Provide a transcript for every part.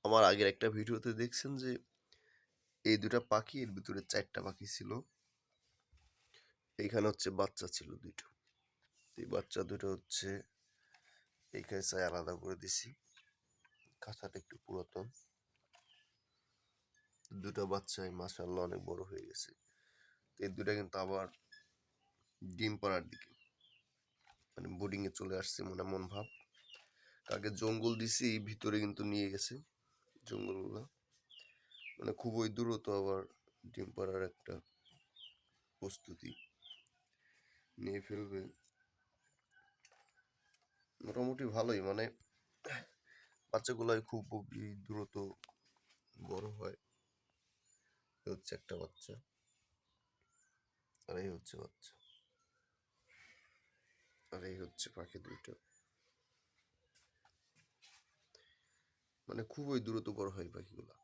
আমার আগের একটা ভিডিওতে দেখছেন যে এই দুটা পাখি এর ভিতরে 4টা পাখি ছিল। এইখানে হচ্ছে বাচ্চা ছিল 2টো। এই বাচ্চা দুটো হচ্ছে এই খাঁচায় আলাদা করে দিছি। খাঁচাটা একটু পুরাতন। দুটো বাচ্চাই মাশাআল্লাহ অনেক বড় হয়ে গেছে। এই দুটা কিন্তু আবার ডিম পাড়ার দিকে, মানে বোর্ডিং এ চলে আসছে মনে এমন ভাব। আগে জঙ্গল দিছি, ভিতরে কিন্তু নিয়ে গেছে জঙ্গলগুলা, মানে খুবই দ্রুত আবার ডিম পাড়ার একটা প্রস্তুতি নিয়ে ফেলবে। মোটামুটি ভালোই, মানে বাচ্চাগুলাই খুবই দ্রুত বড় হয়। এই হচ্ছে একটা বাচ্চা, আর এই হচ্ছে বাচ্চা, আর এই হচ্ছে পাখি দুইটা। মানে খুবই দ্রুত বড় হয় পাখিগুলা।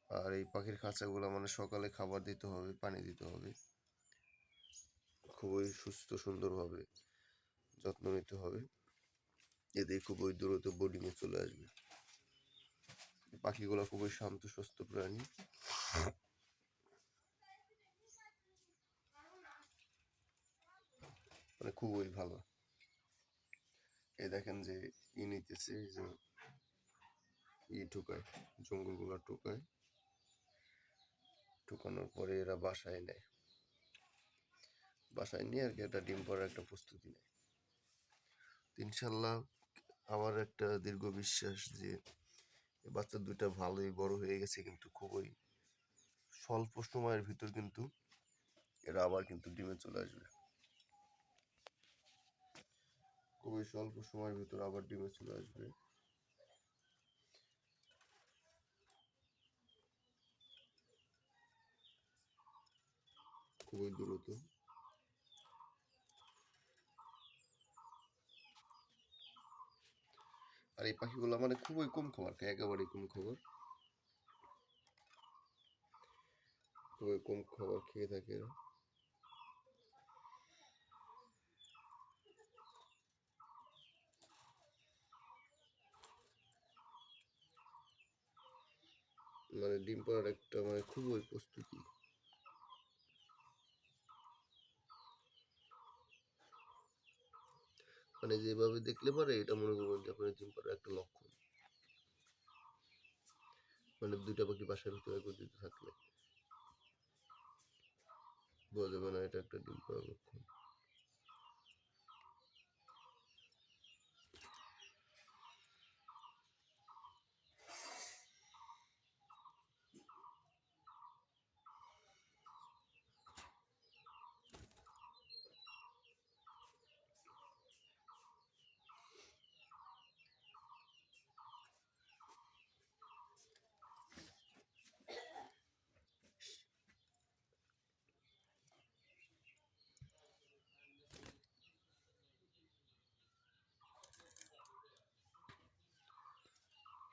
আর এই পাখির খাঁচাগুলা মানে সকালে খাবার দিতে হবে, পানি দিতে হবে, খুবই সুস্থ সুন্দরভাবে যত্ন নিতে হবে। এতে খুবই দ্রুত বোর্ডিং এ চলে আসবে। পাখিগুলা খুবই শান্ত সুস্থ প্রাণী। মানে খুবই ভালো। এই দেখেন যে নিতেছে, এই যে ঢুকায়, জঙ্গলগুলা ঢুকায়, ঢুকানোর পরে এরা বাসায় নেয়। বাসায় নিয়ে আর কি একটা ডিম পাড়ার একটা প্রস্তুতি নেয়। ইনশাল্লাহ আমার একটা দীর্ঘ বিশ্বাস যে বাচ্চা দুইটা ভালোই বড় হয়ে গেছে, কিন্তু খুবই স্বল্প সময়ের ভিতর কিন্তু এরা আবার কিন্তু ডিমে চলে আসবে। খুবই স্বল্প সময়ের ভিতর আবার ডিমে চলে আসবে। খুবই দ্রুত। আর এই পাখিগুলো মানে খুবই কম খাবার খায়, একেবারেই কম খাবার, খুবই কম খাবার খেয়ে থাকে এরা। মানে ডিম পাড়ার একটা মানে খুবই প্রস্তুতি। মানে যেভাবে দেখলে পারে এটা মনে করবেন যে আপনার ডিম পাড়ার একটা লক্ষণ। মানে দুইটা পাখি বাসার ভিতরে একত্রিত থাকলে বোঝা যাবে না এটা একটা ডিম পাড়ার লক্ষণ।